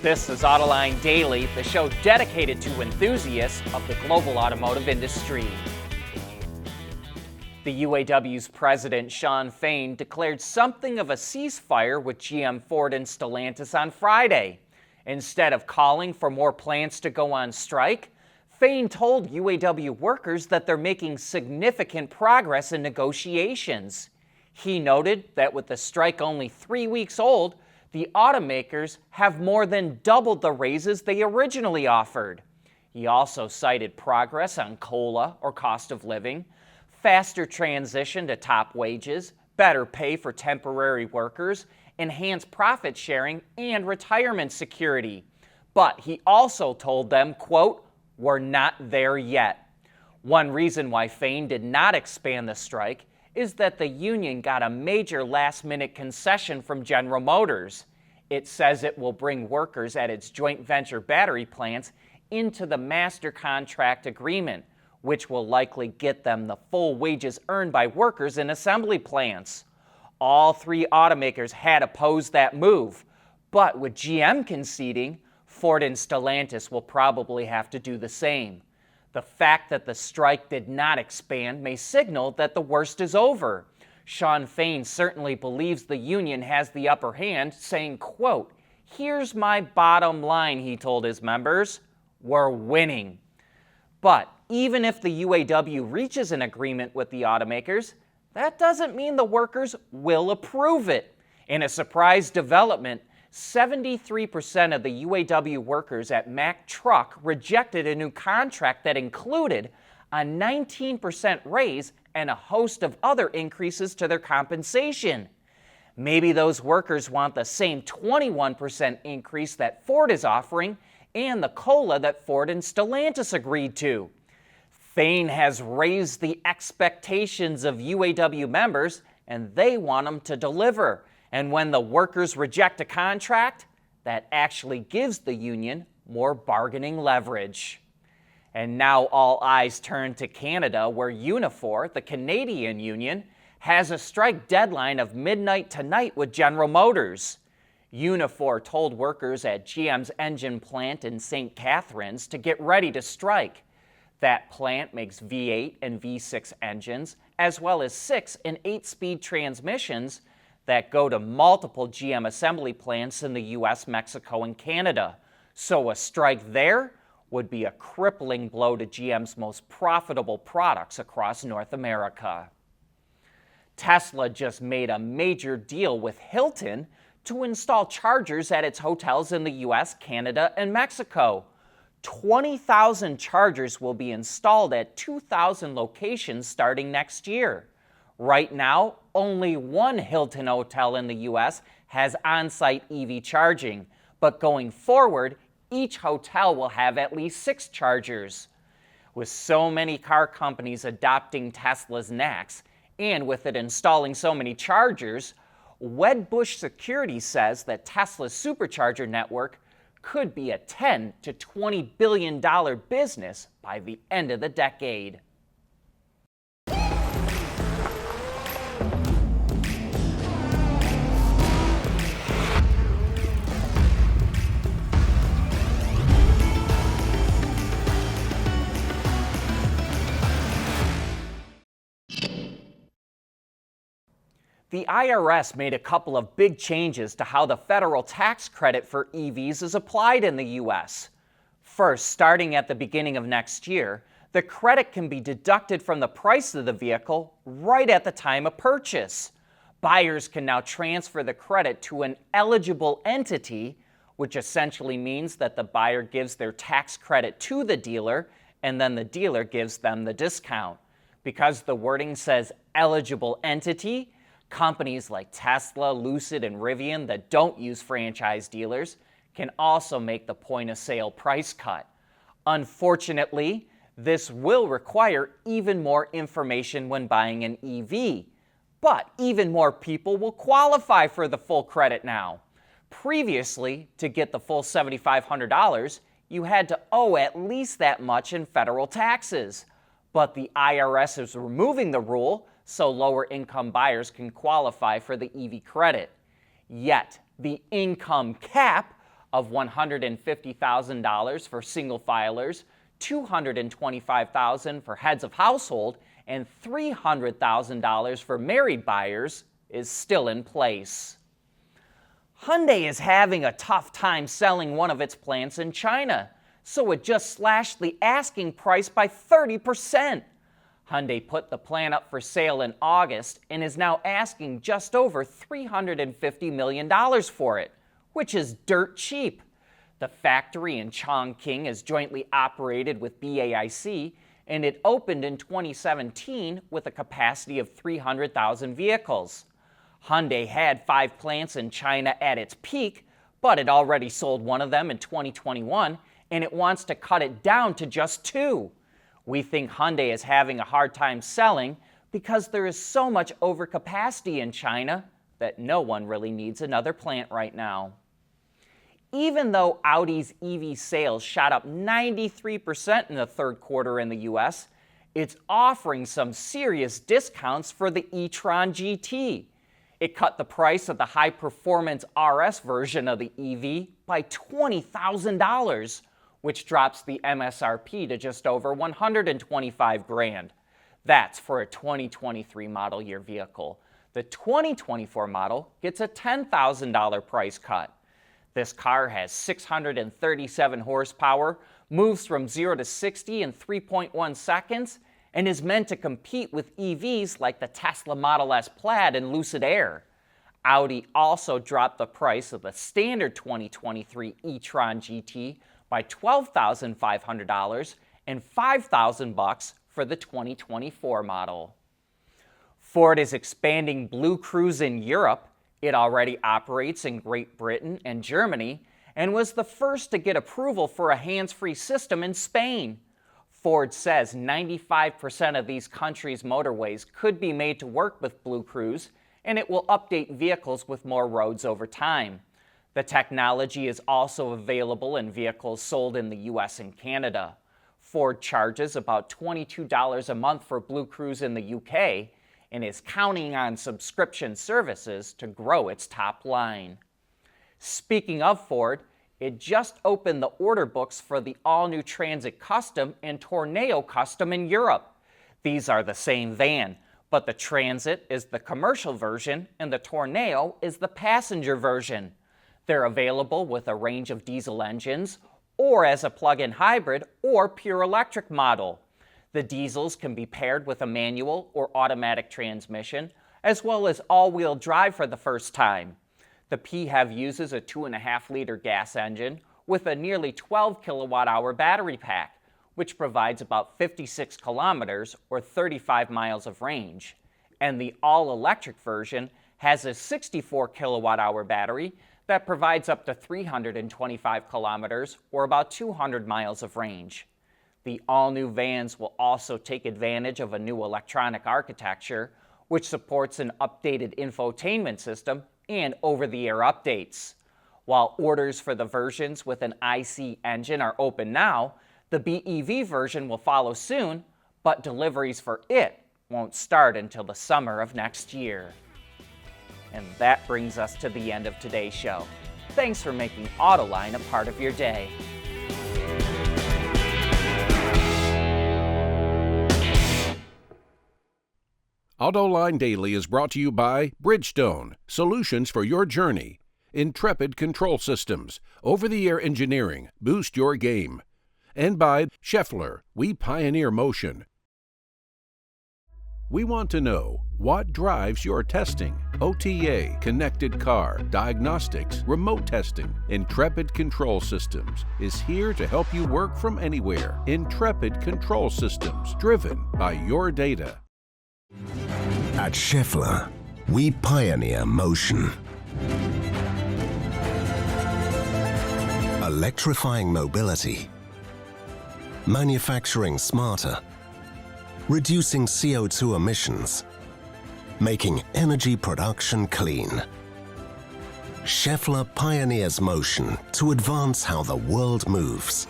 This is Autoline Daily, the show dedicated to enthusiasts of the global automotive industry. The UAW's president, Shawn Fain, declared something of a ceasefire with GM, Ford, and Stellantis on Friday. Instead of calling for more plants to go on strike, Fain told UAW workers that they're making significant progress in negotiations. He noted that with the strike only 3 weeks old, the automakers have more than doubled the raises they originally offered. He also cited progress on COLA, or cost of living, faster transition to top wages, better pay for temporary workers, enhanced profit sharing, and retirement security. But he also told them, quote, "We're not there yet." One reason why Fain did not expand the strike is that the union got a major last-minute concession from General Motors. It says it will bring workers at its joint venture battery plants into the master contract agreement, which will likely get them the full wages earned by workers in assembly plants. All three automakers had opposed that move, but with GM conceding, Ford and Stellantis will probably have to do the same. The fact that the strike did not expand may signal that the worst is over. Shawn Fain certainly believes the union has the upper hand, saying, quote, "Here's my bottom line," he told his members, "we're winning." But even if the UAW reaches an agreement with the automakers, that doesn't mean the workers will approve it. In a surprise development, 73% of the UAW workers at Mack Truck rejected a new contract that included a 19% raise and a host of other increases to their compensation. Maybe those workers want the same 21% increase that Ford is offering and the COLA that Ford and Stellantis agreed to. Fain has raised the expectations of UAW members, and they want them to deliver. And when the workers reject a contract, that actually gives the union more bargaining leverage. And now all eyes turn to Canada, where Unifor, the Canadian union, has a strike deadline of midnight tonight with General Motors. Unifor told workers at GM's engine plant in St. Catharines to get ready to strike. That plant makes V8 and V6 engines, as well as 6- and 8-speed transmissions that go to multiple GM assembly plants in the US, Mexico, and Canada. So a strike there would be a crippling blow to GM's most profitable products across North America. Tesla just made a major deal with Hilton to install chargers at its hotels in the US, Canada, and Mexico. 20,000 chargers will be installed at 2,000 locations starting next year. Right now, only one Hilton hotel in the US has on-site EV charging, but going forward, each hotel will have at least 6 chargers. With so many car companies adopting Tesla's NACS, and with it installing so many chargers, Wedbush Security says that Tesla's supercharger network could be a $10 to $20 billion business by the end of the decade. The IRS made a couple of big changes to how the federal tax credit for EVs is applied in the U.S. First, starting at the beginning of next year, the credit can be deducted from the price of the vehicle right at the time of purchase. Buyers can now transfer the credit to an eligible entity, which essentially means that the buyer gives their tax credit to the dealer, and then the dealer gives them the discount. Because the wording says eligible entity, companies like Tesla, Lucid, and Rivian that don't use franchise dealers can also make the point-of-sale price cut. Unfortunately, this will require even more information when buying an EV, but even more people will qualify for the full credit now. Previously, to get the full $7,500, you had to owe at least that much in federal taxes. But the IRS is removing the rule so lower-income buyers can qualify for the EV credit. Yet, the income cap of $150,000 for single filers, $225,000 for heads of household, and $300,000 for married buyers is still in place. Hyundai is having a tough time selling one of its plants in China, so it just slashed the asking price by 30%. Hyundai put the plant up for sale in August and is now asking just over $350 million for it, which is dirt cheap. The factory in Chongqing is jointly operated with BAIC, and it opened in 2017 with a capacity of 300,000 vehicles. Hyundai had 5 plants in China at its peak, but it already sold one of them in 2021, and it wants to cut it down to just 2. We think Hyundai is having a hard time selling because there is so much overcapacity in China that no one really needs another plant right now. Even though Audi's EV sales shot up 93% in the third quarter in the US, it's offering some serious discounts for the e-tron GT. It cut the price of the high-performance RS version of the EV by $20,000, which drops the MSRP to just over $125,000. That's for a 2023 model year vehicle. The 2024 model gets a $10,000 price cut. This car has 637 horsepower, moves from 0 to 60 in 3.1 seconds, and is meant to compete with EVs like the Tesla Model S Plaid and Lucid Air. Audi also dropped the price of the standard 2023 e-tron GT by $12,500 and $5,000 for the 2024 model. Ford is expanding Blue Cruise in Europe. It already operates in Great Britain and Germany and was the first to get approval for a hands-free system in Spain. Ford says 95% of these countries' motorways could be made to work with Blue Cruise, and it will update vehicles with more roads over time. The technology is also available in vehicles sold in the US and Canada. Ford charges about $22 a month for Blue Cruise in the UK and is counting on subscription services to grow its top line. Speaking of Ford, it just opened the order books for the all-new Transit Custom and Tourneo Custom in Europe. These are the same van, but the Transit is the commercial version and the Tourneo is the passenger version. They're available with a range of diesel engines or as a plug-in hybrid or pure electric model. The diesels can be paired with a manual or automatic transmission, as well as all-wheel drive for the first time. The PHEV uses a 2.5-liter gas engine with a nearly 12 kilowatt-hour battery pack, which provides about 56 kilometers or 35 miles of range. And the all-electric version has a 64 kilowatt-hour battery that provides up to 325 kilometers or about 200 miles of range. The all-new vans will also take advantage of a new electronic architecture, which supports an updated infotainment system and over-the-air updates. While orders for the versions with an IC engine are open now, the BEV version will follow soon, but deliveries for it won't start until the summer of next year. And that brings us to the end of today's show. Thanks for making Autoline a part of your day. Autoline Daily is brought to you by Bridgestone, solutions for your journey. Intrepid Control Systems, over-the-air engineering, boost your game. And by Schaeffler, we pioneer motion. We want to know what drives your testing. OTA, connected car, diagnostics, remote testing. Intrepid Control Systems is here to help you work from anywhere. Intrepid Control Systems, driven by your data. At Schaeffler, we pioneer motion. Electrifying mobility. Manufacturing smarter. Reducing CO2 emissions. Making energy production clean. Schaeffler pioneers motion to advance how the world moves.